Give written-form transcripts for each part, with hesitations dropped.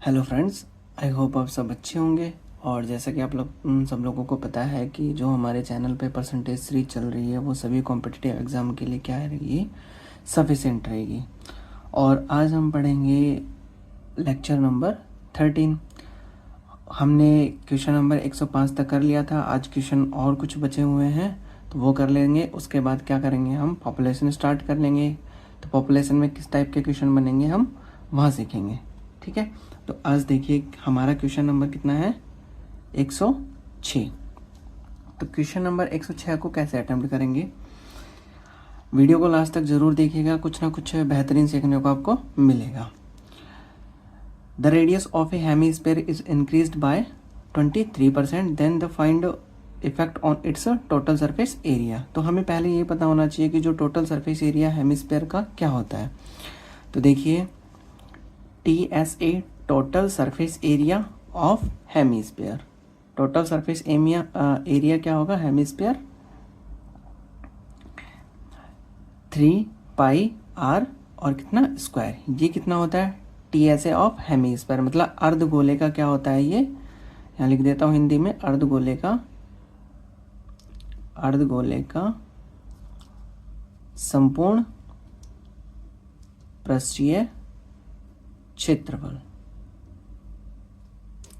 Hello friends, I hope आप सब अच्छे होंगे। और जैसा कि आप लोग सब लोगों को पता है कि जो हमारे चैनल पे परसेंटेज सीरीज चल रही है वो सभी कॉम्पिटिटिव एग्ज़ाम के लिए क्या रहेगी, सफिशेंट रहेगी। और आज हम पढ़ेंगे लेक्चर नंबर 13। हमने क्वेश्चन नंबर 105 तक कर लिया था। आज क्वेश्चन और कुछ बचे हुए हैं तो वो कर लेंगे। उसके बाद क्या करेंगे, हम पॉपुलेशन स्टार्ट कर लेंगे। तो पॉपुलेशन में किस टाइप के क्वेश्चन बनेंगे हम वहाँ सीखेंगे, ठीक है। तो आज देखिए हमारा क्वेश्चन नंबर कितना है, 106। तो क्वेश्चन नंबर 106 को कैसे अटेम्प्ट करेंगे, वीडियो को लास्ट तक ज़रूर देखिएगा, कुछ ना कुछ बेहतरीन सीखने को आपको मिलेगा। The radius of a hemisphere is increased by 23%, then the find effect on its total surface area. तो हमें पहले ये पता होना चाहिए कि जो टोटल सरफेस एरिया हेमीस्फीयर का क्या होता है। तो देखिए TSA total surface area of hemisphere. Total surface area क्या होगा हेमीस्फीयर, 3πr और कितना स्क्वायर। ये कितना होता है TSA ऑफ हेमीस्फीयर, मतलब अर्धगोले का क्या होता है। ये यहाँ लिख देता हूँ हिंदी में, अर्धगोले का संपूर्ण पृष्ठीय क्षेत्रफल।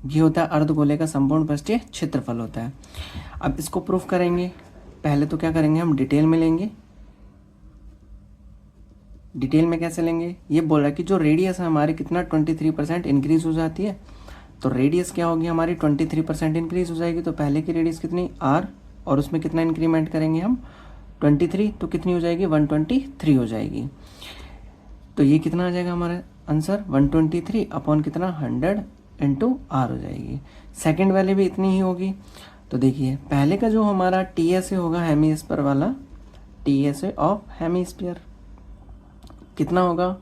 ये होता है अर्धगोले का संपूर्ण पृष्ठीय क्षेत्रफल होता है। अब इसको प्रूफ करेंगे। पहले तो क्या करेंगे, हम डिटेल में लेंगे। डिटेल में कैसे लेंगे, ये बोल रहा है कि जो रेडियस है हमारी कितना 23% इंक्रीज हो जाती है। तो रेडियस क्या होगी हमारी 23% इंक्रीज हो जाएगी। तो पहले की रेडियस कितनी r, और उसमें कितना इंक्रीमेंट करेंगे हम 23, तो कितनी हो जाएगी 123 हो जाएगी। तो ये कितना आ जाएगा हमारा आंसर 123 अपॉन कितना 100 इंटू r हो जाएगी। सेकेंड वाली भी इतनी ही होगी। तो देखिए पहले का जो हमारा TSA होगा हेमीस्फीयर वाला, TSA ऑफ हेमीस्फीयर कितना होगा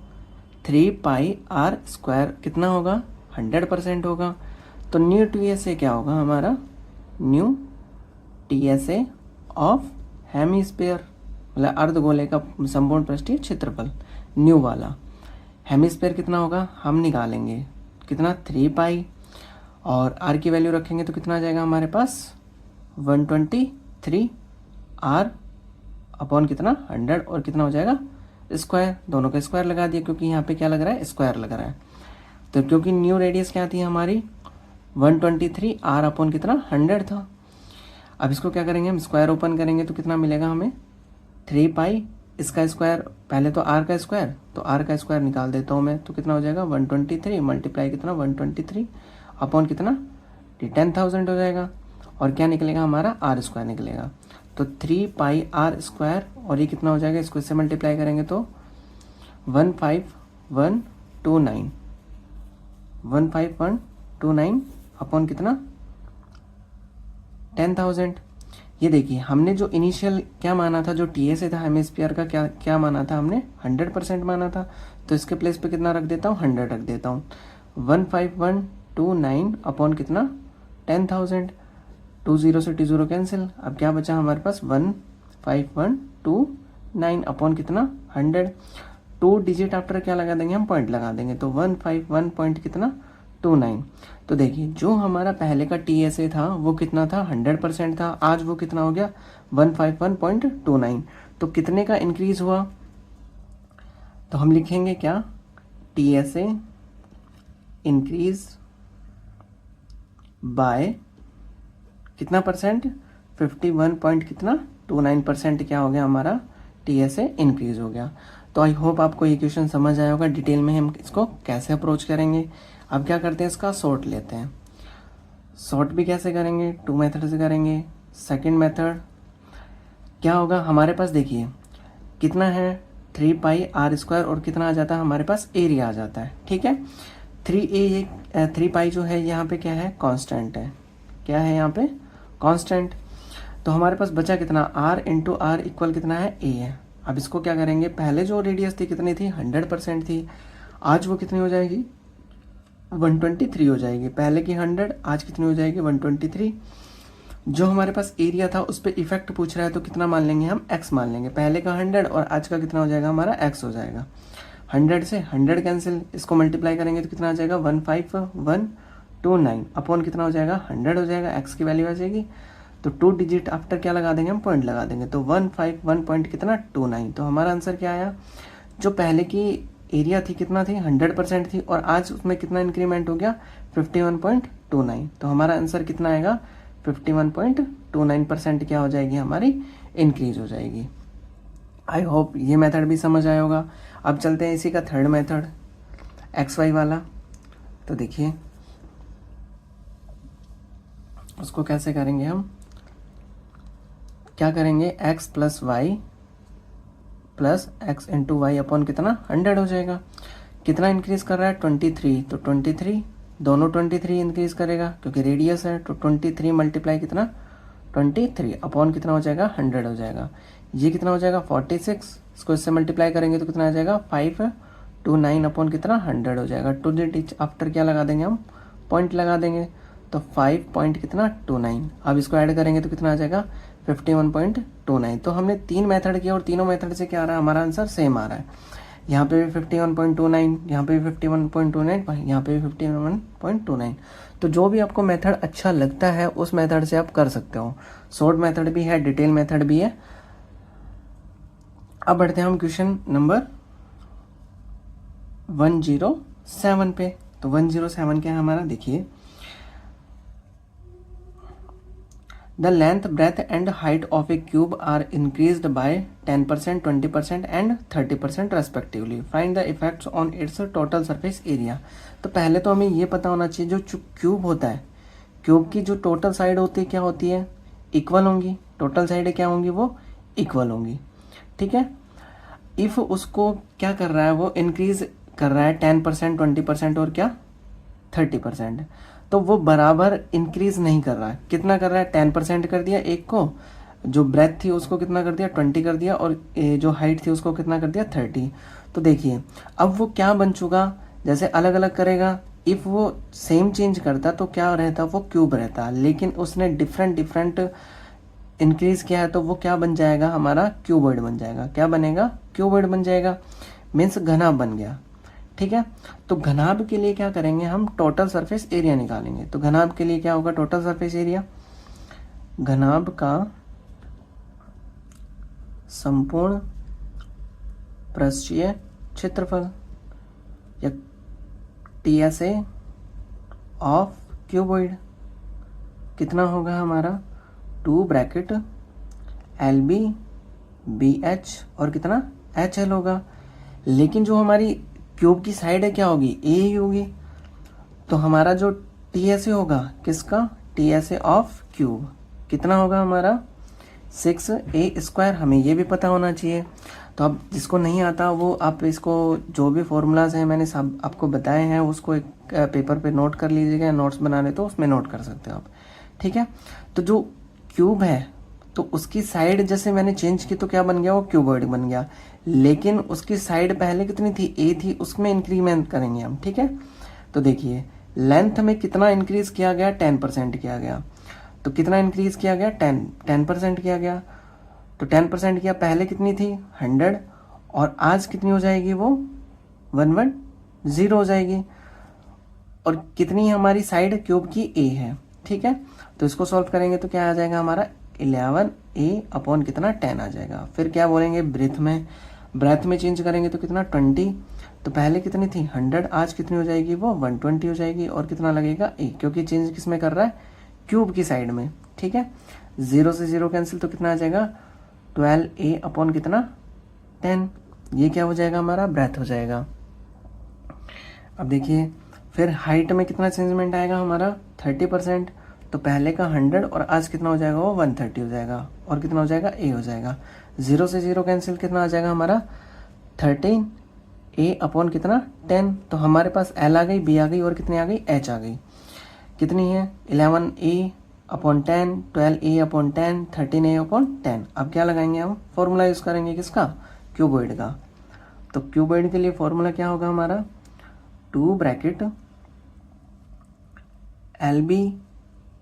3πr स्क्वायर, कितना होगा 100% होगा। तो न्यू TSA क्या होगा हमारा, न्यू TSA ऑफ हेमीस्फीयर मतलब अर्धगोले का संपूर्ण पृष्ठीय क्षेत्रफल, न्यू वाला। हेमीस्फीयर कितना होगा हम निकालेंगे, कितना 3π, और r की वैल्यू रखेंगे तो कितना आ जाएगा हमारे पास 123 r अपॉन कितना 100, और कितना हो जाएगा स्क्वायर। दोनों का स्क्वायर लगा दिया क्योंकि यहाँ पे क्या लग रहा है, स्क्वायर लग रहा है। तो क्योंकि न्यू रेडियस क्या थी हमारी 123 r अपॉन कितना 100 था। अब इसको क्या करेंगे, हम स्क्वायर ओपन करेंगे तो कितना मिलेगा हमें 3π, इसका स्क्वायर, पहले तो r का स्क्वायर, तो r का स्क्वायर निकाल देता हूँ मैं, तो कितना हो जाएगा 123 मल्टीप्लाई कितना 123 अपॉन कितना 10,000 हो जाएगा। और क्या निकलेगा हमारा r स्क्वायर निकलेगा। तो 3πr स्क्वायर, और ये कितना हो जाएगा, इसको इससे मल्टीप्लाई करेंगे तो 15129 अपॉन कितना 10,000। ये देखिए हमने जो इनिशियल क्या माना था, जो TSA था हेमीस्फीयर का, क्या माना था हमने 100% माना था। तो इसके प्लेस पे कितना रख देता हूँ 100 रख देता हूँ। 15129 अपॉन कितना 10,000, 20 से 20 कैंसिल। अब क्या बचा हमारे पास 15129 अपॉन कितना 100। 2 डिजिट आफ्टर क्या लगा देंगे हम, पॉइंट लगा देंगे। तो 151 पॉइंट कितना 29। तो देखिए जो हमारा पहले का TSA था वो कितना था 100% था, आज वो कितना हो गया 151.29। तो कितने का इंक्रीज हुआ, तो हम लिखेंगे क्या, TSA इंक्रीज बाय कितना परसेंट 51 पॉइंट कितना 29% क्या हो गया हमारा TSA इंक्रीज हो गया। तो आई होप आपको ये क्वेश्चन समझ आया होगा। डिटेल में हम इसको कैसे अप्रोच करेंगे। अब क्या करते हैं, इसका सॉर्ट लेते हैं। सॉर्ट भी कैसे करेंगे, 2 मेथड से करेंगे। सेकंड मेथड क्या होगा हमारे पास, देखिए कितना है 3πr स्क्वायर, और कितना आ जाता है हमारे पास एरिया आ जाता है, ठीक है। 3π जो है यहाँ पे क्या है, कांस्टेंट है। क्या है यहाँ पे, कांस्टेंट। तो हमारे पास बचा कितना r इंटू r इक्वल कितना है a है। अब इसको क्या करेंगे, पहले जो रेडियस थी कितनी थी 100% थी, आज वो कितनी हो जाएगी 123 हो जाएगी। पहले की 100, आज कितनी हो जाएगी 123। जो हमारे पास एरिया था उस पर इफेक्ट पूछ रहा है तो कितना मान लेंगे हम, x मान लेंगे। पहले का 100 और आज का कितना हो जाएगा हमारा x हो जाएगा। 100 से 100 कैंसिल, इसको मल्टीप्लाई करेंगे तो कितना आ जाएगा 15129 अपॉन कितना हो जाएगा 100 हो जाएगा, एक्स की वैल्यू आ जाएगी। तो 2 डिजिट आफ्टर क्या लगा देंगे हम, पॉइंट लगा देंगे, तो 151 पॉइंट कितना 29। तो हमारा आंसर क्या आया, जो पहले की एरिया थी कितना थी 100% थी और आज उसमें कितना इंक्रीमेंट हो गया 51.29। तो हमारा आंसर कितना आएगा 51.29% क्या हो जाएगी हमारी इंक्रीज हो जाएगी। आई होप ये मेथड भी समझ आया होगा। अब चलते हैं इसी का थर्ड मेथड XY वाला। तो देखिए उसको कैसे करेंगे हम, क्या करेंगे x plus y plus x into y upon कितना 100 हो जाएगा। कितना इंक्रीज कर रहा है 23, तो 23 दोनों 23 इंक्रीज करेगा क्योंकि रेडियस है, तो 23 मल्टीप्लाई कितना 23 अपॉन कितना हो जाएगा 100 हो जाएगा। ये कितना हो जाएगा 46, इसको इससे मल्टीप्लाई करेंगे तो कितना आ जाएगा 529 अपॉन कितना 100 हो जाएगा। 2 डिजिट आफ्टर क्या लगा देंगे हम, पॉइंट लगा देंगे, तो 5 पॉइंट कितना 29। अब इसको ऐड करेंगे तो कितना आ जाएगा 51.29। तो हमने 3 मेथड किया और तीनों मेथड से क्या आ रहा है, हमारा आंसर सेम आ रहा है। यहाँ पे भी 51.29, यहाँ पे भी 51.29, यहाँ पे भी 51.29। तो जो भी आपको मेथड अच्छा लगता है उस मेथड से आप कर सकते हो। शॉर्ट मेथड भी है, डिटेल मेथड भी है। अब बढ़ते हैं हम क्वेश्चन नंबर 107 पे। तो 107 क्या है हमारा, देखिए The length, breadth and height of a cube are increased by 10%, 20% and 30% respectively. Find the effects on its total surface area. तो पहले तो हमें ये पता होना चाहिए जो क्यूब होता है, क्यूब की जो टोटल साइड होती है क्या होती है, इक्वल होंगी। टोटल साइड क्या होंगी, वो इक्वल होंगी, ठीक है। इफ़ उसको क्या कर रहा है, वो इंक्रीज कर रहा है 10%, 20% और क्या 30%, तो वो बराबर इंक्रीज नहीं कर रहा है। कितना कर रहा है 10% कर दिया एक को, जो ब्रेथ थी उसको कितना कर दिया 20 कर दिया, और जो हाइट थी उसको कितना कर दिया 30। तो देखिए अब वो क्या बन चुका, जैसे अलग अलग करेगा, इफ़ वो सेम चेंज करता तो क्या रहता, वो क्यूब रहता, लेकिन उसने डिफरेंट डिफरेंट इंक्रीज किया है तो वो क्या बन जाएगा हमारा क्यूबॉइड बन जाएगा। क्या बनेगा, क्यूबॉइड बन जाएगा, मीन्स घना बन गया, ठीक है। तो घनाभ के लिए क्या करेंगे हम, टोटल सरफेस एरिया निकालेंगे। तो घनाभ के लिए क्या होगा, टोटल सरफेस एरिया, घनाभ का संपूर्ण पृष्ठीय क्षेत्रफल या TSA ऑफ क्यूबॉइड कितना होगा हमारा 2 ब्रैकेट LB BH और कितना HL होगा। लेकिन जो हमारी क्यूब की साइड है क्या होगी, ए ही होगी। तो हमारा जो TSA होगा किसका, TSA ऑफ क्यूब कितना होगा हमारा 6a²। हमें ये भी पता होना चाहिए। तो अब जिसको नहीं आता वो आप इसको जो भी फॉर्मूलाज हैं मैंने सब आपको बताए हैं उसको एक पेपर पे नोट कर लीजिएगा, नोट्स बना रहे तो उसमें नोट कर सकते हो आप, ठीक है। तो जो क्यूब है तो उसकी साइड जैसे मैंने चेंज की तो क्या बन गया, वो क्यूबॉइड बन गया, लेकिन उसकी साइड पहले कितनी थी, ए थी, उसमें इंक्रीमेंट करेंगे हम, ठीक है। तो देखिए लेंथ में कितना इंक्रीज किया गया 10% किया गया, तो कितना इंक्रीज किया गया 10% किया गया। तो 10% किया, पहले कितनी थी 100 और आज कितनी हो जाएगी वो 110 हो जाएगी। और कितनी हमारी साइड क्यूब की ए है, ठीक है। तो इसको सॉल्व करेंगे तो क्या आ जाएगा हमारा 11a अपॉन कितना 10 आ जाएगा। फिर क्या बोलेंगे ब्रेथ में चेंज करेंगे तो कितना 20। तो पहले कितनी थी 100, आज कितनी हो जाएगी वो 120 हो जाएगी, और कितना लगेगा a, क्योंकि चेंज किस में कर रहा है क्यूब की साइड में, ठीक है। 0 से 0 कैंसिल, तो कितना आ जाएगा 12a अपॉन कितना 10। ये क्या हो जाएगा हमारा ब्रेथ हो जाएगा। अब देखिए फिर हाइट में कितना चेंजमेंट आएगा हमारा 30%। तो पहले का 100 और आज कितना हो जाएगा वो 130 हो जाएगा, और कितना हो जाएगा a हो जाएगा। 0 से 0 कैंसिल, कितना आ जाएगा हमारा 13a अपॉन कितना 10। तो हमारे पास L आ गई, B आ गई और कितनी आ गई H आ गई। कितनी है 11a upon 10, 12a upon 10, 13a upon 10। अब क्या लगाएंगे हम, फॉर्मूला यूज करेंगे किसका, क्यूबॉइड का। तो क्यूबॉइड के लिए फॉर्मूला क्या होगा हमारा 2 ब्रैकेट LB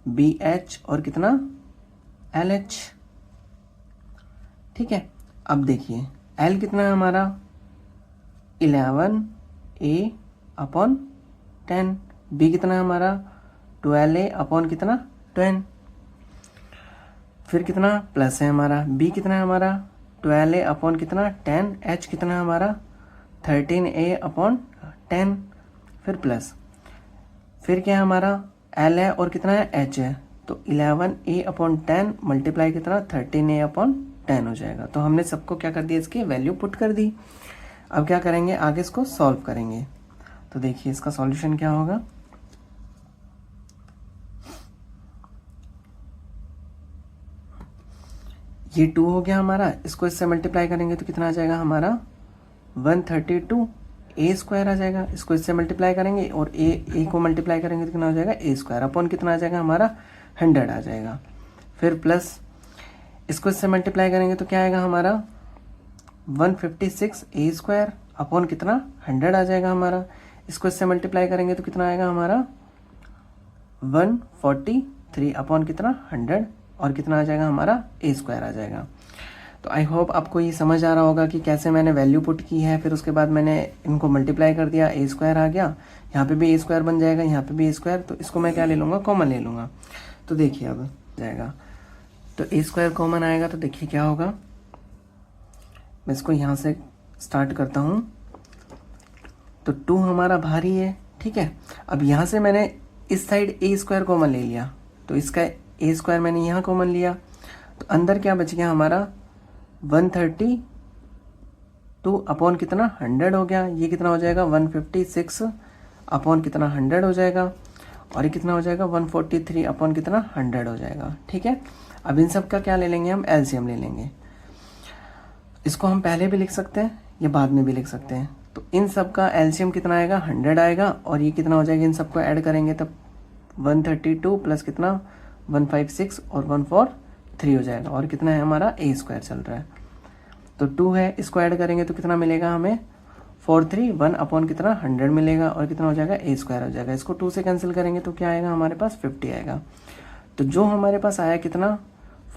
BH और कितना LH, ठीक है। अब देखिए L कितना है हमारा 11a अपॉन 10, b कितना है हमारा 12a अपॉन कितना 10, फिर कितना प्लस है हमारा b कितना है हमारा 12a अपॉन कितना 10, h कितना है हमारा 13a अपॉन 10, फिर प्लस, फिर क्या है हमारा l है और कितना है h है, तो 11a अपॉन 10 मल्टीप्लाई कितना 13a अपॉन 10 हो जाएगा। तो हमने सबको क्या कर दिया, इसकी वैल्यू पुट कर दी। अब क्या करेंगे, आगे इसको सॉल्व करेंगे। तो देखिए इसका सॉल्यूशन क्या होगा, ये 2 हो गया हमारा, इसको इससे मल्टीप्लाई करेंगे तो कितना आ जाएगा हमारा 132 स्क्वायर आ जाएगा। इसको इससे मल्टीप्लाई करेंगे और ए को मल्टीप्लाई करेंगे तो कितना हो जाएगा ए स्क्वायर अपॉन कितना आ जाएगा हमारा 100 आ जाएगा। फिर प्लस इसको इससे मल्टीप्लाई करेंगे तो क्या आएगा हमारा 156 स्क्वायर अपॉन कितना 100 आ जाएगा हमारा। इसको इससे मल्टीप्लाई करेंगे तो कितना आएगा हमारा 143 अपॉन कितना 100 और कितना आ जाएगा हमारा ए स्क्वायर आ जाएगा। तो आई होप आपको ये समझ आ रहा होगा कि कैसे मैंने वैल्यू पुट की है, फिर उसके बाद मैंने इनको मल्टीप्लाई कर दिया, ए स्क्वायर आ गया, यहाँ पे भी ए स्क्वायर बन जाएगा, यहाँ पे भी ए स्क्वायर, तो इसको मैं क्या ले लूँगा, कॉमन ले लूँगा। तो देखिए अब जाएगा, तो ए स्क्वायर कॉमन आएगा तो देखिए क्या होगा, मैं इसको यहाँ से स्टार्ट करता हूँ। तो 2 हमारा भारी है, ठीक है। अब यहाँ से मैंने इस साइड ए स्क्वायर कॉमन ले लिया, तो इसका ए स्क्वायर मैंने यहाँ कॉमन लिया, तो अंदर क्या बच गया हमारा 132 अपॉन कितना 100 हो गया। ये कितना हो जाएगा 156 अपॉन कितना 100 हो जाएगा, और ये कितना हो जाएगा 143 अपॉन कितना 100 हो जाएगा, ठीक है। अब इन सब का क्या ले लेंगे हम, एलसीएम ले लेंगे। इसको हम पहले भी लिख सकते हैं, ये बाद में भी लिख सकते हैं। तो इन सब का एलसीएम कितना आएगा 100 आएगा, और ये कितना हो जाएगा, इन सबको ऐड करेंगे तब 132 प्लस कितना 156 और 143 हो जाएगा, और कितना है हमारा ए स्क्वायर चल रहा है। तो 2 है, इसको ऐड करेंगे तो कितना मिलेगा हमें 431 अपॉन कितना 100 मिलेगा, और कितना हो जाएगा ए स्क्वायर हो जाएगा। इसको 2 से कैंसिल करेंगे तो क्या आएगा हमारे पास 50 आएगा। तो जो हमारे पास आया कितना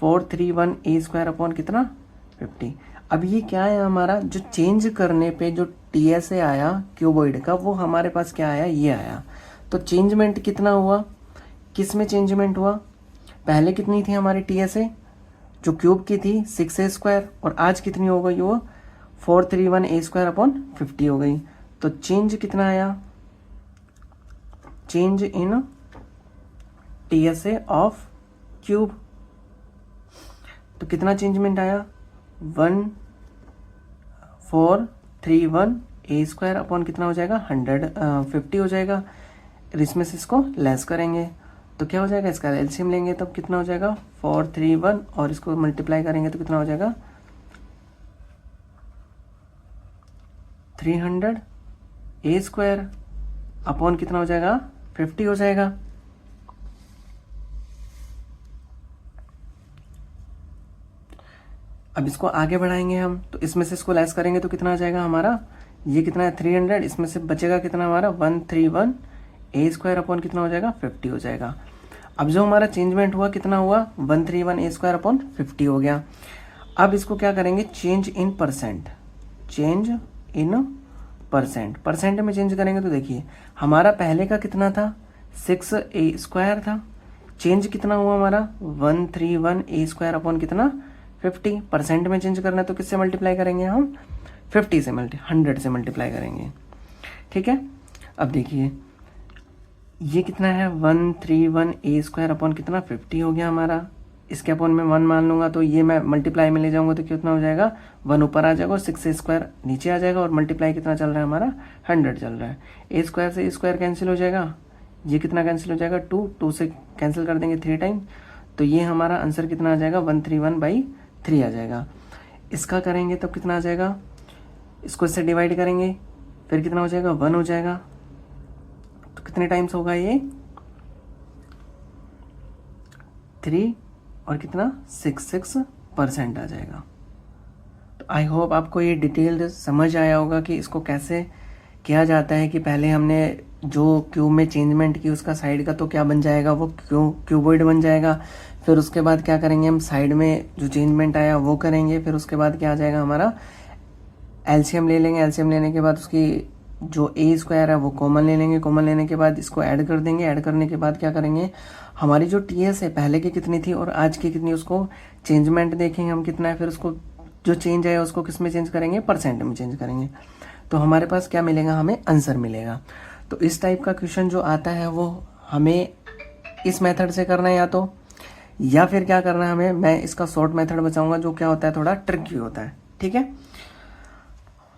431 ए स्क्वायर अपॉन कितना 50। अब ये क्या है हमारा, जो चेंज करने पे जो टीएसए आया क्यूबॉइड का, वो हमारे पास क्या आया, ये आया। तो चेंजमेंट कितना हुआ, किस में चेंजमेंट हुआ, पहले कितनी थी हमारी टीएसए जो क्यूब की थी 6a स्क्वायर, और आज कितनी हो गई वो 431 ए स्क्वायर अपॉन 50 हो गई। तो चेंज कितना आया, change in TSA of cube, तो कितना चेंजमेंट आया 1431 ए स्क्वायर अपॉन कितना हो जाएगा 150 हो जाएगा। इसमें से इसको लेस करेंगे तो क्या हो जाएगा, इसका एलसीएम लेंगे तब कितना हो जाएगा 431, और इसको मल्टीप्लाई करेंगे तो कितना हो जाएगा 300 ए स्क्वायर अपॉन कितना हो जाएगा 50 हो जाएगा। अब इसको आगे बढ़ाएंगे हम, तो इसमें से इसको लेस करेंगे तो कितना आ जाएगा हमारा, ये कितना है 300, इसमें से बचेगा कितना हमारा 131 ए स्क्वायर अपॉन कितना हो जाएगा 50 हो जाएगा। अब जो हमारा चेंजमेंट हुआ कितना हुआ 131 ए स्क्वायर अपॉन 50 हो गया। अब इसको क्या करेंगे, change in percent, change in percent, percent में चेंज करेंगे तो देखिए हमारा पहले का कितना था 6a स्क्वायर था, चेंज कितना हुआ हमारा 131 ए स्क्वायर अपॉन कितना 50। परसेंट में चेंज करना है तो किससे मल्टीप्लाई करेंगे हम 50 से 100 से मल्टीप्लाई करेंगे, ठीक है। अब देखिए ये कितना है 131 ए स्क्वायर अपॉन कितना 50 हो गया हमारा, इसके अपॉन में 1 मान लूंगा तो ये मैं मल्टीप्लाई में ले जाऊंगा तो कितना हो जाएगा 1 ऊपर आ जाएगा और 6 स्क्वायर नीचे आ जाएगा, और मल्टीप्लाई कितना चल रहा है हमारा 100 चल रहा है। ए स्क्वायर से स्क्वायर कैंसिल हो जाएगा, ये कितना कैंसिल हो जाएगा 2 से कैंसिल कर देंगे 3 टाइम, तो ये हमारा आंसर कितना आ जाएगा 131/3 आ जाएगा। इसका करेंगे तब कितना आ जाएगा, इसको इससे डिवाइड करेंगे फिर कितना हो जाएगा 1 हो जाएगा, तो कितने टाइम्स होगा ये 3 और कितना 66% आ जाएगा। तो आई होप आपको ये डिटेल समझ आया होगा कि इसको कैसे किया जाता है, कि पहले हमने जो क्यूब में चेंजमेंट की उसका साइड का तो क्या बन जाएगा वो क्यूबॉइड बन जाएगा, फिर उसके बाद क्या करेंगे हम साइड में जो चेंजमेंट आया वो करेंगे, फिर उसके बाद क्या आ जाएगा हमारा एलसीएम ले लेंगे, एलसीएम लेने के बाद उसकी जो ए स्क्वायर है वो कॉमन ले लेंगे, कॉमन लेने के बाद इसको ऐड कर देंगे, ऐड करने के बाद क्या करेंगे, हमारी जो टीएस है पहले की कितनी थी और आज की कितनी, उसको चेंजमेंट देखेंगे हम कितना है, फिर उसको जो चेंज है उसको किस में चेंज करेंगे, परसेंट में चेंज करेंगे, तो हमारे पास क्या मिलेगा, हमें आंसर मिलेगा। तो इस टाइप का क्वेश्चन जो आता है वो हमें इस मेथड से करना है या फिर क्या करना है हमें, मैं इसका शॉर्ट मेथड बचाऊंगा जो क्या होता है थोड़ा ट्रिकी होता है, ठीक है।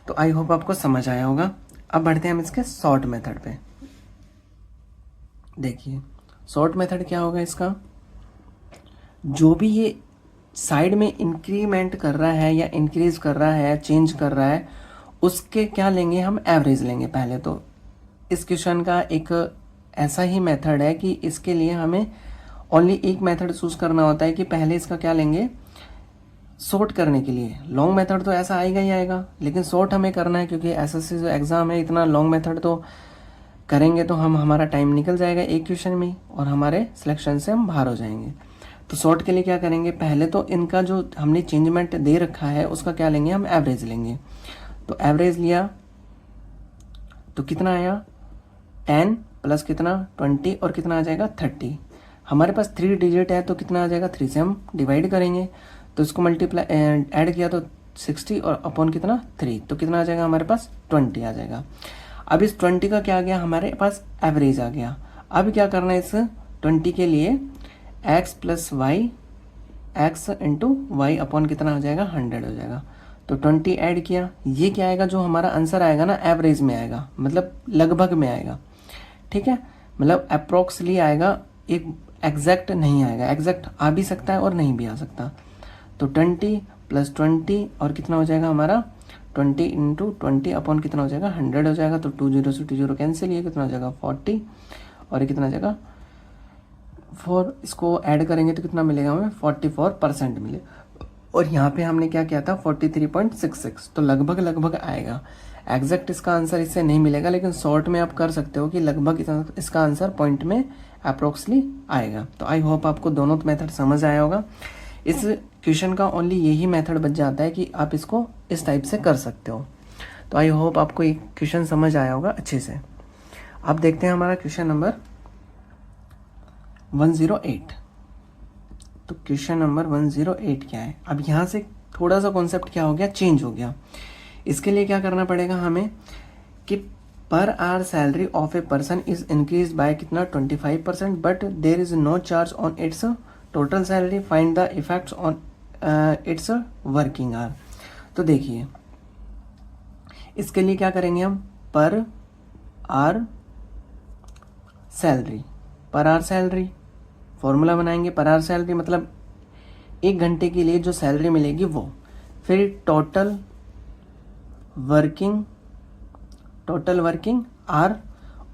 तो आई होप आपको समझ आया होगा। अब बढ़ते हैं हम इसके शॉर्ट मेथड पे। देखिए शॉर्ट मेथड क्या होगा इसका, जो भी ये साइड में इंक्रीमेंट कर रहा है या इंक्रीज कर रहा है, चेंज कर रहा है, उसके क्या लेंगे हम, एवरेज लेंगे पहले। तो इस क्वेश्चन का एक ऐसा ही मेथड है कि इसके लिए हमें ओनली एक मेथड चूज करना होता है कि पहले इसका क्या लेंगे, सॉर्ट करने के लिए। लॉन्ग मेथड तो ऐसा आएगा ही आएगा, लेकिन सॉर्ट हमें करना है क्योंकि एसएससी जो एग्ज़ाम है, इतना लॉन्ग मेथड तो करेंगे तो हमारा टाइम निकल जाएगा एक क्वेश्चन में और हमारे सिलेक्शन से हम बाहर हो जाएंगे। तो सॉर्ट के लिए क्या करेंगे, पहले तो इनका जो हमने चेंजमेंट दे रखा है उसका क्या लेंगे, हम एवरेज लेंगे। तो एवरेज लिया तो कितना आया, 10 प्लस कितना 20 और कितना आ जाएगा 30। हमारे पास 3 डिजिट है तो कितना आ जाएगा, 3 से हम डिवाइड करेंगे, तो इसको मल्टीप्लाई ऐड किया तो 60 और अपॉन कितना 3, तो कितना आ जाएगा हमारे पास 20 आ जाएगा। अब इस 20 का क्या आ गया, हमारे पास एवरेज आ गया। अब क्या करना है, इस 20 के लिए x plus y, x into y upon कितना हो जाएगा 100 हो जाएगा। तो 20 ऐड किया, ये क्या आएगा, जो हमारा आंसर आएगा ना एवरेज में आएगा, मतलब लगभग में आएगा, ठीक है, मतलब अप्रोक्सली आएगा, एक एग्जैक्ट नहीं आएगा। एग्जैक्ट आ भी सकता है और नहीं भी आ सकता। तो 20 प्लस 20 और कितना हो जाएगा हमारा 20 इंटू 20 अपॉन कितना हो जाएगा 100 हो जाएगा। तो 20 से 20 कैंसिल, ये कितना हो जाएगा 40 और ये कितना हो जाएगा 4, इसको ऐड करेंगे तो कितना मिलेगा हमें 44% मिले। और यहाँ पे हमने क्या किया था 43.66, तो लगभग लगभग आएगा। एग्जैक्ट इसका आंसर इससे नहीं मिलेगा, लेकिन शॉर्ट में आप कर सकते हो कि लगभग इसका आंसर पॉइंट में अप्रोक्सली आएगा। तो आई होप आपको दोनों मेथड समझ आया होगा। इस क्वेश्चन का ओनली यही मेथड बच जाता है कि आप इसको इस टाइप से कर सकते हो। तो आई होप आपको एक क्वेश्चन समझ आया होगा अच्छे से। अब देखते हैं हमारा क्वेश्चन नंबर 108। तो क्वेश्चन नंबर 108 क्या है, अब यहाँ से थोड़ा सा कॉन्सेप्ट क्या हो गया, चेंज हो गया। इसके लिए क्या करना पड़ेगा हमें कि per hour salary of a person is increase by कितना 25%, but there is no charge on its total salary, find the effects on its working hour. तो देखिए इसके लिए क्या करेंगे हम, per hour salary, per hour salary formula बनाएंगे। Per hour salary मतलब 1 घंटे के लिए जो सैलरी मिलेगी वो, फिर टोटल वर्किंग आवर,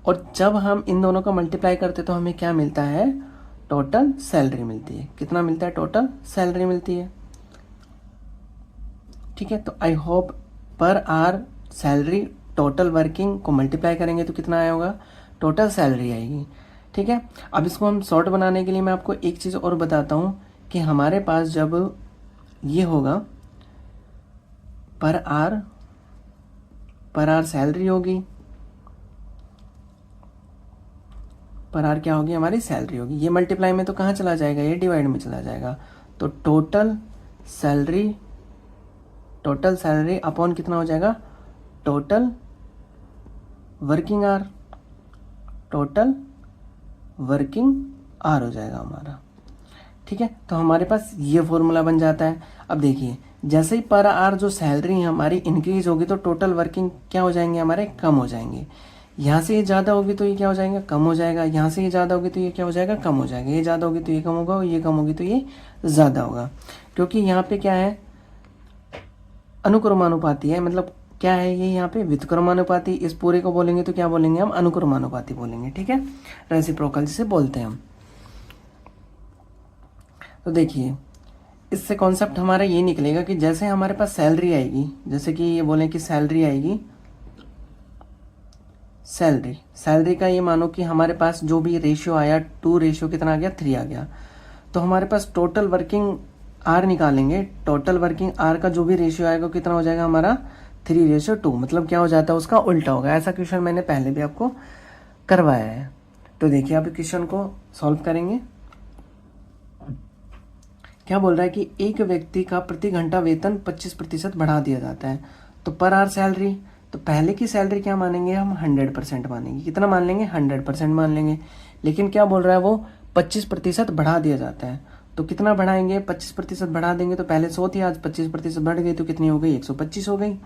और जब हम इन दोनों का मल्टीप्लाई करते तो हमें क्या मिलता है, टोटल सैलरी मिलती है। कितना मिलता है, टोटल सैलरी मिलती है, ठीक है। तो आई होप पर आवर सैलरी टोटल वर्किंग को मल्टीप्लाई करेंगे तो कितना आया होगा, टोटल सैलरी आएगी, ठीक है। अब इसको हम शॉर्ट बनाने के लिए मैं आपको एक चीज़ और बताता हूँ कि हमारे पास जब ये होगा पर आवर सैलरी होगी, पर आवर क्या होगी, हमारी सैलरी होगी, ये मल्टीप्लाई में तो कहाँ चला जाएगा, ये डिवाइड में चला जाएगा। तो टोटल सैलरी अपॉन कितना हो जाएगा, टोटल वर्किंग आवर हो जाएगा हमारा, ठीक है। तो हमारे पास ये फॉर्मूला बन जाता है। अब देखिए जैसे ही पर आवर जो सैलरी हमारी इंक्रीज होगी तो टोटल वर्किंग क्या हो जाएंगे, हमारे कम हो जाएंगे। यहाँ से ये ज़्यादा होगी तो ये क्या हो जाएगा, कम हो जाएगा। यहाँ से ये ज़्यादा होगी तो ये क्या हो जाएगा, कम हो जाएगा। ये ज़्यादा होगी तो ये कम होगा, ये कम होगी तो ये ज़्यादा होगा, क्योंकि यहाँ पे क्या है, अनुक्रमानुपाती है। मतलब क्या है ये, यहाँ पे व्युत्क्रमानुपाती। इस पूरे को बोलेंगे तो क्या बोलेंगे हम, अनुक्रमानुपाती बोलेंगे, ठीक है, रेसिप्रोकल जिसे बोलते हैं हम। तो देखिए इससे कॉन्सेप्ट हमारा ये निकलेगा कि जैसे हमारे पास सैलरी आएगी, जैसे कि ये बोलें कि सैलरी आएगी, सैलरी का ये मानो कि हमारे पास जो भी रेशियो आया 2 रेशियो कितना आ गया 3 आ गया, तो हमारे पास टोटल वर्किंग आर निकालेंगे। टोटल वर्किंग आर का जो भी रेशियो आएगा कितना हो जाएगा हमारा 3:2, मतलब क्या हो जाता है, उसका उल्टा होगा। ऐसा क्वेश्चन मैंने पहले भी आपको करवाया है। तो देखिए आप क्वेश्चन को सॉल्व करेंगे। क्या बोल रहा है कि एक व्यक्ति का प्रति घंटा वेतन 25% बढ़ा दिया जाता है। तो पर आवर सैलरी, तो पहले की सैलरी क्या मानेंगे हम, 100% मानेंगे। कितना मान लेंगे, 100% मान लेंगे। लेकिन क्या बोल रहा है वो, 25% बढ़ा दिया जाता है। तो कितना बढ़ाएंगे, 25% बढ़ा देंगे। तो पहले 100 थी, आज 25% बढ़ गई, तो कितनी हो गई, 125 हो गई।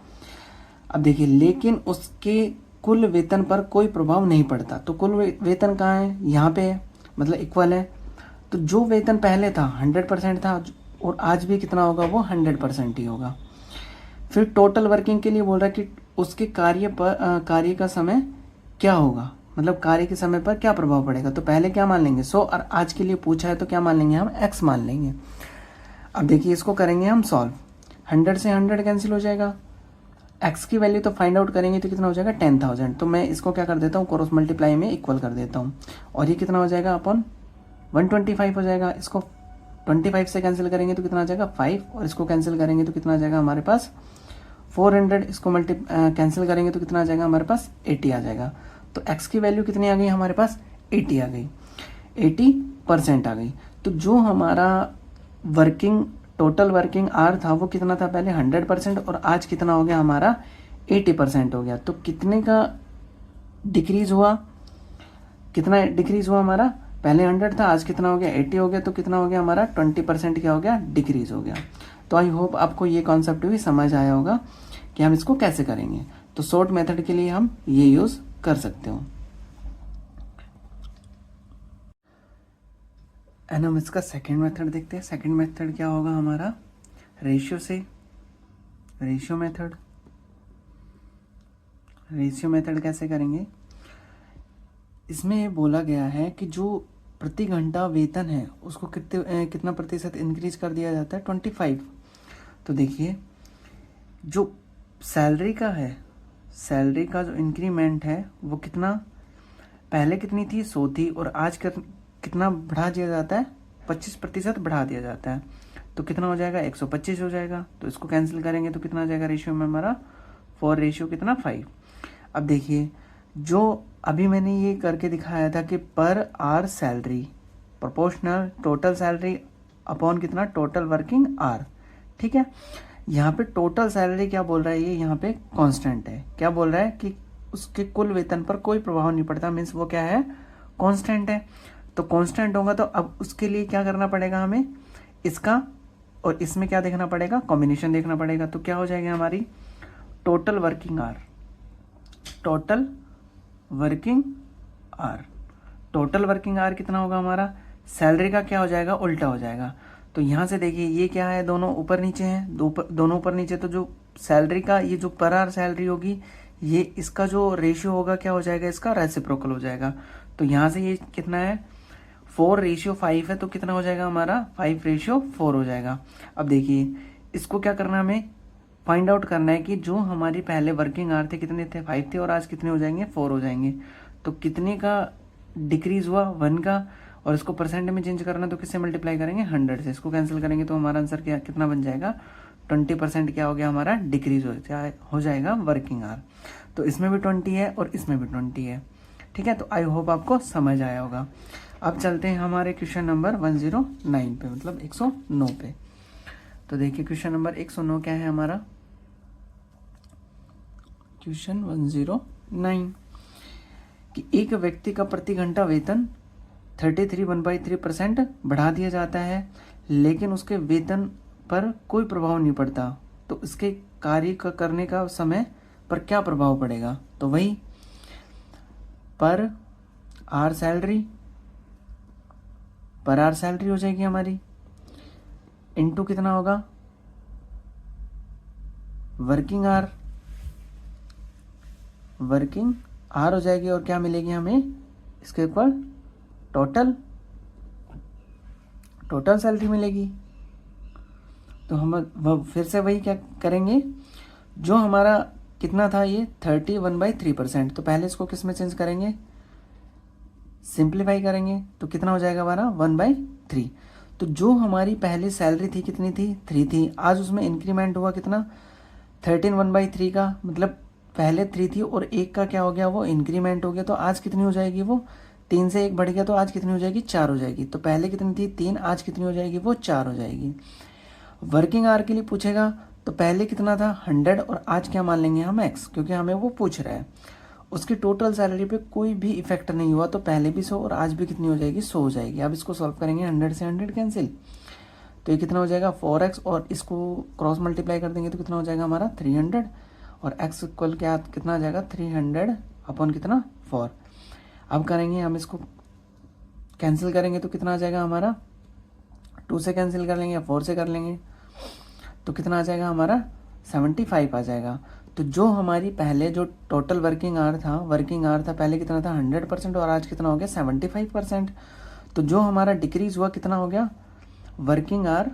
अब देखिए, लेकिन उसके कुल वेतन पर कोई प्रभाव नहीं पड़ता। तो कुल वेतन कहाँ है, यहाँ पे है, मतलब इक्वल है। तो जो वेतन पहले था 100% था, और आज भी कितना होगा, वो 100% ही होगा। फिर टोटल वर्किंग के लिए बोल रहा है कि उसके कार्य का समय क्या होगा, मतलब कार्य के समय पर क्या प्रभाव पड़ेगा। तो पहले क्या मान लेंगे, 100, और आज के लिए पूछा है तो क्या मान लेंगे हम, x मान लेंगे। अब देखिए इसको करेंगे हम सॉल्व। 100 से 100 कैंसिल हो जाएगा। x की वैल्यू तो फाइंड आउट करेंगे तो कितना हो जाएगा, 10,000। तो मैं इसको क्या कर देता हूँ, क्रॉस मल्टीप्लाई में इक्वल कर देता हूँ। और ये कितना हो जाएगा, अपन 125 हो जाएगा। इसको 25 से कैंसिल करेंगे तो कितना आ जाएगा, 5। और इसको कैंसिल करेंगे तो कितना आ जाएगा हमारे पास, 400। इसको कैंसिल करेंगे तो कितना आ जाएगा हमारे पास, 80 आ जाएगा। तो x की वैल्यू कितनी आ गई हमारे पास, 80 आ गई, 80% आ गई। तो जो हमारा टोटल वर्किंग आवर था वो कितना था, पहले 100%, और आज कितना हो गया हमारा, 80% हो गया। तो कितने का डिक्रीज हुआ, कितना डिक्रीज हुआ हमारा, पहले 100 था, आज कितना हो गया, 80 हो गया। तो कितना हो गया हमारा, 20% क्या हो गया, डिक्रीज हो गया। तो आई होप आपको ये कॉन्सेप्ट भी समझ आया होगा कि हम इसको कैसे करेंगे। तो शॉर्ट मेथड के लिए हम ये यूज़ कर सकते हो। एंड हम इसका सेकेंड मेथड देखते हैं। सेकेंड मेथड क्या होगा हमारा, रेशियो मेथड कैसे करेंगे। इसमें ये बोला गया है कि जो प्रति घंटा वेतन है उसको कितना प्रतिशत इंक्रीज कर दिया जाता है, 25। तो देखिए जो सैलरी का जो इंक्रीमेंट है वो कितना, पहले कितनी थी, 100 थी, और आज कितना बढ़ा दिया जाता है, 25% बढ़ा दिया जाता है। तो कितना हो जाएगा, 125 हो जाएगा। तो इसको कैंसिल करेंगे तो कितना आ जाएगा, रेशियो में हमारा 4:5। अब देखिए जो अभी मैंने ये करके दिखाया था कि per hour salary proportional total salary upon कितना, टोटल वर्किंग आवर। ठीक है, यहाँ पे टोटल सैलरी क्या बोल रहा है, ये यहाँ पे कांस्टेंट है। क्या बोल रहा है कि उसके कुल वेतन पर कोई प्रभाव नहीं पड़ता, मीन्स वो क्या है, कांस्टेंट है। तो कांस्टेंट होगा तो अब उसके लिए क्या करना पड़ेगा हमें, इसका और इसमें क्या देखना पड़ेगा, कॉम्बिनेशन देखना पड़ेगा। तो क्या हो जाएगा हमारी total working hour, total working hour कितना होगा हमारा, सैलरी का क्या हो जाएगा, उल्टा हो जाएगा। तो यहाँ से देखिए ये क्या है, दोनों ऊपर नीचे हैं, दोनों ऊपर नीचे। तो जो सैलरी का ये जो पर आवर सैलरी होगी, ये इसका जो रेशियो होगा क्या हो जाएगा, इसका रेसिप्रोकल हो जाएगा। तो यहाँ से ये कितना है, 4:5 है। तो कितना हो जाएगा हमारा, 5:4 हो जाएगा। अब देखिए इसको क्या करना है, हमें फाइंड आउट करना है कि जो हमारी पहले वर्किंग आवर थे कितने थे, 5 थे, और आज कितने हो जाएंगे, 4 हो जाएंगे। तो कितने का डिक्रीज हुआ, 1 का। और इसको परसेंट में चेंज करना तो किससे मल्टीप्लाई करेंगे, 100 से। इसको कैंसिल करेंगे तो हमारा आंसर क्या कितना बन जाएगा, 20% क्या हो गया हमारा, डिक्रीज हो जाएगा वर्किंग आवर। तो इसमें भी 20 है और इसमें भी 20 है। ठीक है, तो आई होप आपको समझ आया होगा। अब चलते हैं हमारे क्वेश्चन नंबर 109 पे, मतलब 109 पे। तो देखिए क्वेश्चन नंबर 109 क्या है हमारा, क्वेश्चन 109 कि एक व्यक्ति का प्रति घंटा वेतन 33 बढ़ा दिया जाता है, लेकिन उसके वेतन पर कोई प्रभाव नहीं पड़ता। तो इसके कार्य का करने का समय पर क्या प्रभाव पड़ेगा। तो वही पर आवर सैलरी हो जाएगी हमारी, इनटू कितना होगा, वर्किंग आवर हो जाएगी। और क्या मिलेगी हमें, इसके ऊपर टोटल सैलरी मिलेगी। तो हम फिर से वही क्या करेंगे, जो हमारा कितना था ये 31/3%। तो पहले इसको किस में चेंज करेंगे, सिंप्लीफाई करेंगे। तो कितना हो जाएगा हमारा 1/3। तो जो हमारी पहले सैलरी थी कितनी थी, 3 थी, आज उसमें इंक्रीमेंट हुआ कितना, 13 1/3 का मतलब पहले 3 थी और 1 का क्या हो गया, वो इंक्रीमेंट हो गया, तो आज कितनी हो जाएगी वो 3 से 1 बढ़ गया, तो आज कितनी हो जाएगी 4 हो जाएगी। तो पहले कितनी थी 3, आज कितनी हो जाएगी वो 4 हो जाएगी। वर्किंग आवर के लिए पूछेगा तो पहले कितना था 100 और आज क्या मान लेंगे हम x, क्योंकि हमें वो पूछ रहा है। उसकी टोटल सैलरी पे कोई भी इफेक्ट नहीं हुआ, तो पहले भी 100 और आज भी कितनी हो जाएगी 100 हो जाएगी। अब इसको सॉल्व करेंगे 100 से 100 कैंसिल, तो ये कितना हो जाएगा 4x और इसको क्रॉस मल्टीप्लाई कर देंगे तो कितना हो जाएगा हमारा 300 और x इक्वल क्या कितना आ जाएगा 300 अपॉन कितना 4। अब करेंगे हम इसको कैंसिल करेंगे तो कितना आ जाएगा हमारा 2 से कैंसिल कर लेंगे या 4 से कर लेंगे तो कितना आ जाएगा हमारा 75 आ जाएगा। तो जो हमारी पहले जो टोटल वर्किंग आवर था पहले कितना था 100% और आज कितना हो गया 75%। तो जो हमारा डिक्रीज हुआ कितना हो गया वर्किंग आवर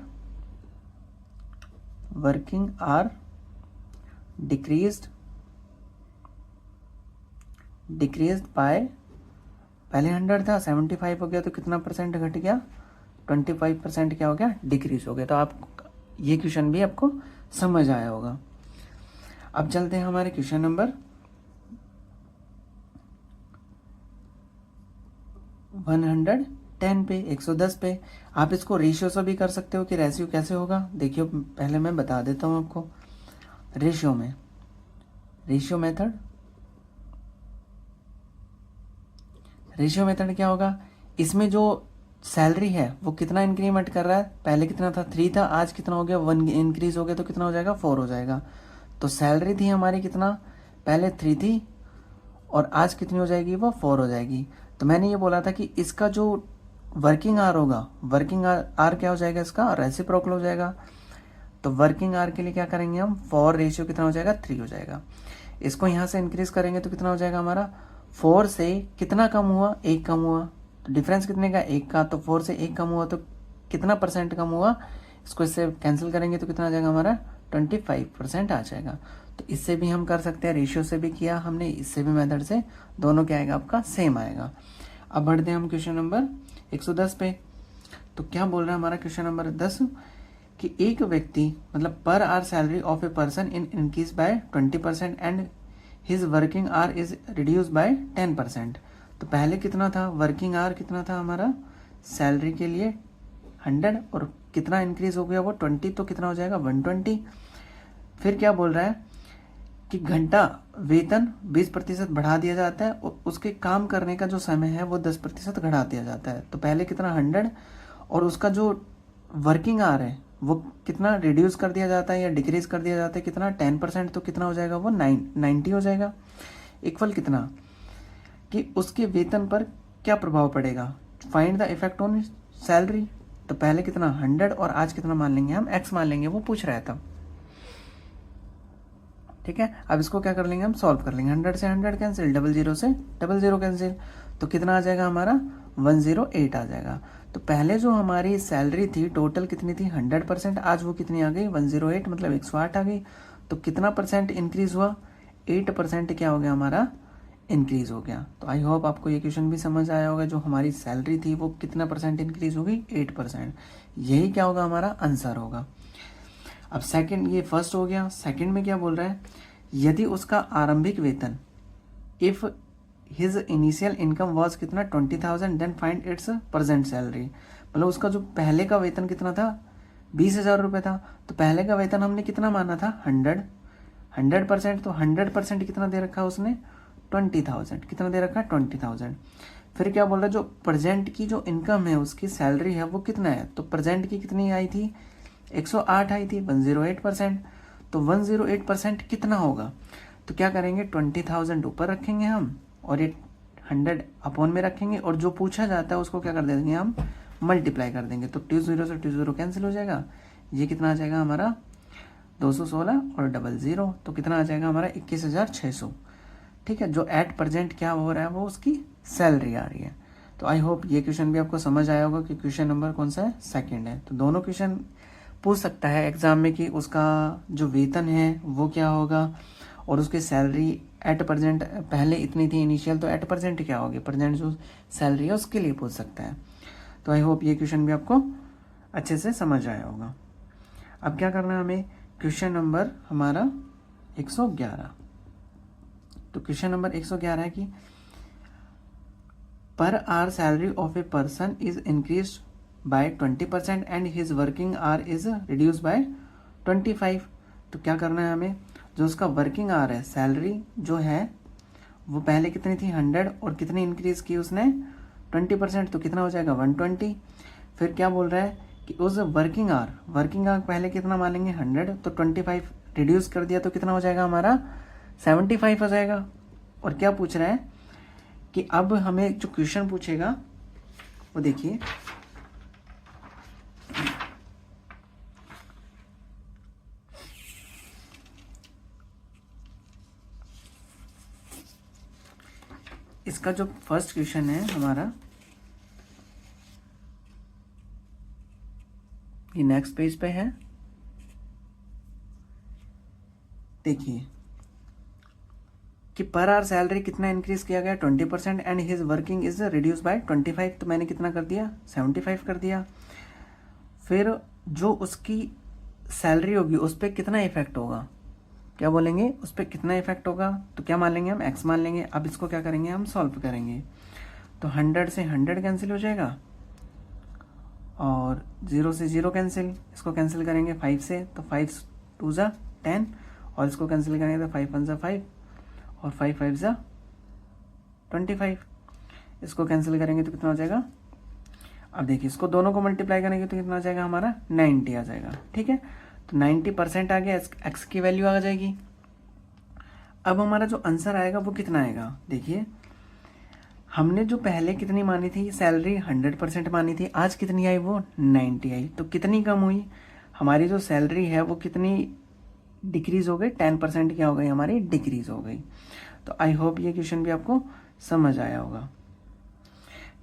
डिक्रीज्ड बाय, पहले 100 था 75 हो गया तो कितना परसेंट घट गया 25% क्या हो गया डिक्रीज हो गया। तो आप ये क्वेश्चन भी आपको समझ आया होगा। अब चलते हैं हमारे क्वेश्चन नंबर 110 पे 110 पे। आप इसको रेशियो से भी कर सकते हो कि रेशियो कैसे होगा, देखियो पहले मैं बता देता हूँ आपको। रेशियो मेथड क्या होगा, इसमें जो सैलरी है वो कितना इंक्रीमेंट कर रहा है, पहले कितना था 3 था, आज कितना हो गया 1 इंक्रीज हो गया तो कितना हो जाएगा 4 हो जाएगा। तो सैलरी थी हमारी कितना पहले 3 थी और आज कितनी हो जाएगी वो 4 हो जाएगी। तो मैंने ये बोला था कि इसका जो वर्किंग आवर होगा, वर्किंग आवर क्या हो जाएगा इसका रेसिप्रोकल हो जाएगा। तो वर्किंग आवर के लिए क्या करेंगे हम 4 रेशियो कितना हो जाएगा 3 हो जाएगा। इसको यहाँ से इंक्रीज करेंगे तो कितना हो जाएगा हमारा 4 से कितना कम हुआ 1 कम हुआ, तो डिफरेंस कितने का 1 का, तो 4 से 1 कम हुआ तो कितना परसेंट कम हुआ, इसको इससे कैंसिल करेंगे तो कितना आ जाएगा हमारा 25% आ जाएगा। तो इससे भी हम कर सकते हैं, रेशियो से भी किया हमने, इससे भी मेथड से, दोनों क्या आएगा आपका सेम आएगा। अब बढ़ते हैं हम क्वेश्चन नंबर 110 पे। तो क्या बोल रहा है हमारा क्वेश्चन नंबर 10 कि एक व्यक्ति मतलब पर hour salary of a person increase by 20% and his working hour is reduce by 10%। तो पहले कितना था वर्किंग आवर कितना था हमारा सैलरी के लिए 100 और कितना इंक्रीज हो गया वो 20, तो कितना हो जाएगा 120। फिर क्या बोल रहा है कि घंटा वेतन 20% बढ़ा दिया जाता है और उसके काम करने का जो समय है वो 10% घटा दिया जाता है। तो पहले कितना 100 और उसका जो वर्किंग आवर है वो कितना रिड्यूस कर दिया जाता है या डिक्रीज कर दिया जाता है कितना 10%, तो कितना हो जाएगा वो 90 हो जाएगा। इक्वल कितना कि उसके वेतन पर क्या प्रभाव पड़ेगा, find the effect on salary. तो पहले कितना 100 और आज कितना मान लेंगे हम x मान लेंगे, वो पूछ रहा है तब, ठीक है। अब इसको क्या कर लेंगे हम सॉल्व कर लेंगे, 100 से 100 कैंसिल, 00 से 00 कैंसिल, तो कितना आ जाएगा हमारा 108 आ जाएगा। तो पहले जो हमारी सैलरी थी टोटल कितनी थी 100%, आज वो कितनी आ गई 108 मतलब 108 आ गई। तो कितना परसेंट इंक्रीज हुआ 8% क्या हो गया हमारा इंक्रीज हो गया। तो आई होप आपको ये क्वेश्चन भी समझ आया होगा, जो हमारी सैलरी थी वो कितना परसेंट इंक्रीज हो गई 8%, यही क्या होगा हमारा आंसर होगा। अब सेकंड, ये फर्स्ट हो गया। सेकंड में क्या बोल रहा है, यदि उसका आरंभिक वेतन if his initial income was कितना 20,000 then find its present salary. मतलब उसका जो पहले का वेतन कितना था 20,000 रुपये था, तो पहले का वेतन हमने कितना माना था 100%, तो 100% कितना दे रखा है उसने 20,000, कितना दे रखा है 20,000। फिर क्या बोल रहा है जो प्रेजेंट की जो इनकम है उसकी सैलरी है वो कितना है, तो प्रेजेंट की कितनी आई थी 108 आई थी 108%। तो 108% कितना होगा, तो क्या करेंगे 20,000 ऊपर रखेंगे हम और ये 100 अपॉन में रखेंगे और जो पूछा जाता है उसको क्या कर देंगे हम मल्टीप्लाई कर देंगे। तो 20 से 20 कैंसिल हो जाएगा, ये कितना आ जाएगा हमारा 216 और 00, तो कितना आ जाएगा हमारा 21,600, ठीक है। जो एट प्रेजेंट क्या हो रहा है वो उसकी सैलरी आ रही है। तो आई होप ये क्वेश्चन भी आपको समझ आया होगा कि क्वेश्चन नंबर कौन सा है सेकंड है। तो दोनों क्वेश्चन पूछ सकता है एग्जाम में कि उसका जो वेतन है वो क्या होगा और उसकी सैलरी एट प्रेजेंट पहले इतनी थी इनिशियल, तो एट प्रेजेंट क्या होगी, प्रेजेंट जो सैलरी है उसके लिए पूछ सकता है। तो आई होप ये क्वेश्चन भी आपको अच्छे से समझ आया होगा। अब क्या करना है हमें, क्वेश्चन नंबर हमारा 111। तो क्वेश्चन नंबर 111 है कि per hour salary of a person is increase bye 20% and his working hour is reduce by 25। तो क्या करना है हमें, जो उसका वर्किंग आवर है, सैलरी जो है वो पहले कितनी थी 100 और कितनी इंक्रीज की उसने 20%, तो कितना हो जाएगा 120। फिर क्या बोल रहा है कि उस वर्किंग आवर पहले कितना मानेंगे 100, तो 25 रिड्यूस कर दिया तो कितना हो जाएगा हमारा 75 हो जाएगा। और क्या पूछ रहा है कि अब हमें जो क्वेश्चन पूछेगा वो देखिए, इसका जो फर्स्ट क्वेश्चन है हमारा, ये नेक्स्ट पेज पे है। देखिए कि पर आवर सैलरी कितना इंक्रीज किया गया 20% and his working is reduce by 25। तो मैंने कितना कर दिया 75 कर दिया। फिर जो उसकी सैलरी होगी उस पर कितना इफेक्ट होगा, क्या बोलेंगे उस पर कितना इफेक्ट होगा, तो क्या मान लेंगे हम x मान लेंगे। अब इसको क्या करेंगे हम सॉल्व करेंगे, तो 100 से 100 कैंसिल हो जाएगा और 0 से 0 कैंसिल, इसको कैंसिल करेंगे 5 से, तो 5 2 ज़ा 10 और इसको कैंसिल करेंगे तो 5 1 ज़ा 5 और 5 5 ज़ा 25, इसको कैंसिल करेंगे तो कितना हो जाएगा। अब देखिए इसको दोनों को मल्टीप्लाई करेंगे तो कितना आ जाएगा हमारा 90 आ जाएगा। ठीक है, तो 90% आ गया, एक्स की वैल्यू आ जाएगी। अब हमारा जो आंसर आएगा वो कितना आएगा, देखिए हमने जो पहले कितनी मानी थी सैलरी 100% मानी थी, आज कितनी आई वो 90 आई, तो कितनी कम हुई हमारी जो सैलरी है वो कितनी डिक्रीज हो गई, 10% क्या हो गई हमारी डिक्रीज हो गई। तो आई होप ये क्वेश्चन भी आपको समझ आया होगा।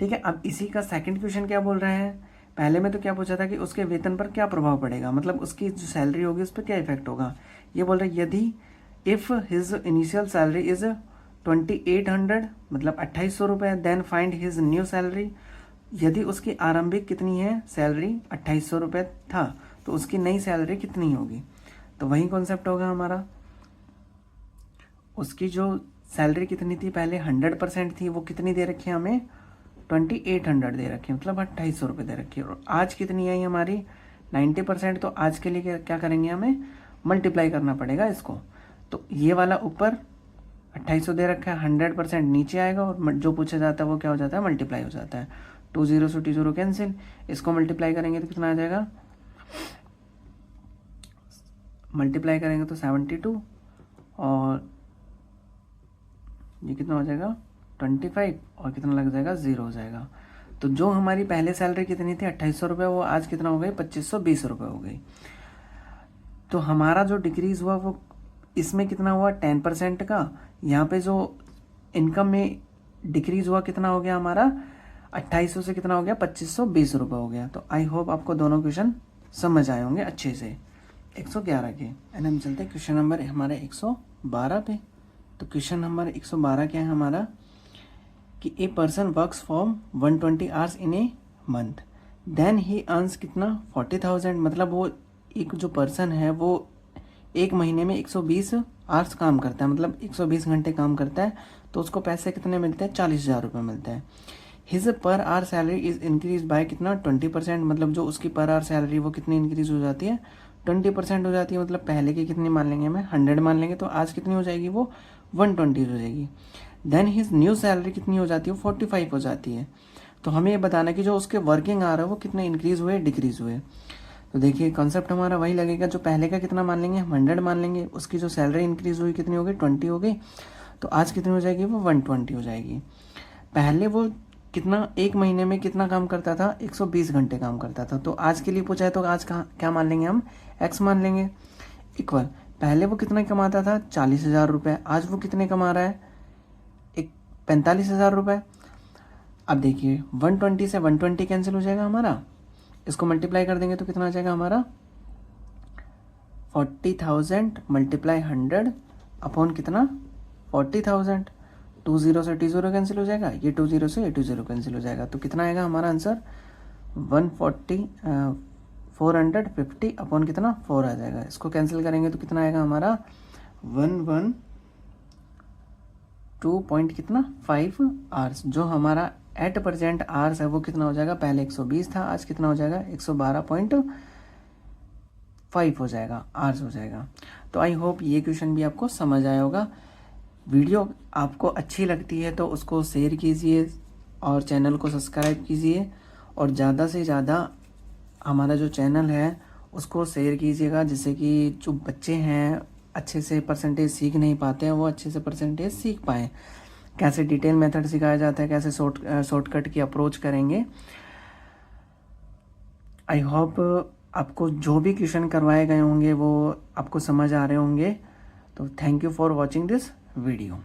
ठीक है, अब इसी का सेकंड क्वेश्चन क्या बोल रहा है, पहले में तो क्या पूछा था कि उसके वेतन पर क्या प्रभाव पड़ेगा, मतलब उसकी जो सैलरी होगी उस पर क्या इफेक्ट होगा। ये बोल रहा है यदि if his initial salary is 2800 मतलब 2800 रुपये, then find his new salary. यदि उसकी आरंभिक कितनी है सैलरी 2800 रुपये था, तो उसकी नई सैलरी कितनी होगी। तो वही कॉन्सेप्ट होगा हमारा, उसकी जो सैलरी कितनी थी पहले 100% थी, वो कितनी दे रखी है हमें 2800 दे रखी है, मतलब 2800 रुपये दे रखी है। और आज कितनी आई हमारी 90%, तो आज के लिए क्या करेंगे हमें मल्टीप्लाई करना पड़ेगा इसको। तो ये वाला ऊपर 2800 दे रखा है, 100% नीचे आएगा और जो पूछा जाता है वो क्या हो जाता है मल्टीप्लाई हो जाता है। 20 से 20 कैंसिल, इसको मल्टीप्लाई करेंगे तो कितना आ जाएगा, मल्टीप्लाई करेंगे तो 72 और ये कितना हो जाएगा 25 और कितना लग जाएगा 0 हो जाएगा। तो जो हमारी पहले सैलरी कितनी थी 2800 रुपये, वो आज कितना हो गई 2520 रुपये हो गई। तो हमारा जो डिक्रीज हुआ वो इसमें कितना हुआ 10% का, यहाँ पे जो इनकम में डिक्रीज हुआ कितना हो गया हमारा 2800 से कितना हो गया 2520 रुपये हो गया। तो आई होप आपको दोनों क्वेश्चन समझ आए होंगे अच्छे से 111 के। एंड हम चलते हैं क्वेश्चन नंबर हमारे 112 पे। तो क्वेश्चन नंबर 112 क्या है हमारा कि a person works for 120 hours in a month, then he earns कितना 40,000, मतलब वो एक जो पर्सन है वो एक महीने में 120 आवर्स काम करता है, मतलब 120 घंटे काम करता है, तो उसको पैसे कितने मिलते हैं 40,000 रुपये मिलते हैं। हिज पर hour salary is increase by कितना 20%, मतलब जो उसकी पर आवर सैलरी वो कितनी इंक्रीज हो जाती है 20% हो जाती है, मतलब पहले की कितनी मान लेंगे हमें 100 मान लेंगे, तो आज कितनी हो जाएगी वो 120 हो जाएगी। देन हिज न्यू सैलरी कितनी हो जाती है 45 हो जाती है। तो हमें ये बताना कि जो उसके वर्किंग आवर है वो कितने इंक्रीज हुए डिक्रीज हुए। तो देखिए कॉन्सेप्ट हमारा वही लगेगा, जो पहले का कितना मान लेंगे हम 100 मान लेंगे, उसकी जो सैलरी इंक्रीज हुई कितनी हो गई 20 हो गई, तो आज कितनी हो जाएगी वो 120 हो जाएगी। पहले वो कितना एक महीने में कितना काम करता था 120 घंटे काम करता था, तो आज के लिए पूछा है तो आज क्या मान लेंगे हम x मान लेंगे इक्वल, पहले वो कितना कमाता था 40,000 रुपये, आज वो कितने कमा रहा है 45,000 रुपये। अब देखिए 120 से 120 कैंसिल हो जाएगा हमारा, इसको मल्टीप्लाई कर देंगे तो कितना आ जाएगा हमारा 40,000 मल्टीप्लाई 100 अपॉन कितना 40,000। 20 से 20 कैंसिल हो जाएगा, ये 20 से 20 कैंसिल हो जाएगा, तो कितना आएगा हमारा आंसर 450 अपॉन कितना 4 आ जाएगा। इसको कैंसिल करेंगे तो कितना आएगा हमारा 112 पॉइंट कितना 5 आवर्स। जो हमारा एट प्रेजेंट आवर्स है वो कितना हो जाएगा, पहले 120 था, आज कितना हो जाएगा 112.5 हो जाएगा, आवर्स हो जाएगा। तो आई होप ये क्वेश्चन भी आपको समझ आया होगा। वीडियो आपको अच्छी लगती है तो उसको शेयर कीजिए और चैनल को सब्सक्राइब कीजिए, और ज़्यादा से ज़्यादा हमारा जो चैनल है उसको शेयर कीजिएगा, जिससे कि जो बच्चे हैं अच्छे से परसेंटेज सीख नहीं पाते हैं वो अच्छे से परसेंटेज सीख पाएँ। कैसे डिटेल मेथड सिखाया जाता है, कैसे शॉर्टकट की अप्रोच करेंगे। आई होप आपको जो भी क्वेश्चन करवाए गए होंगे वो आपको समझ आ रहे होंगे। तो thank you for watching this video.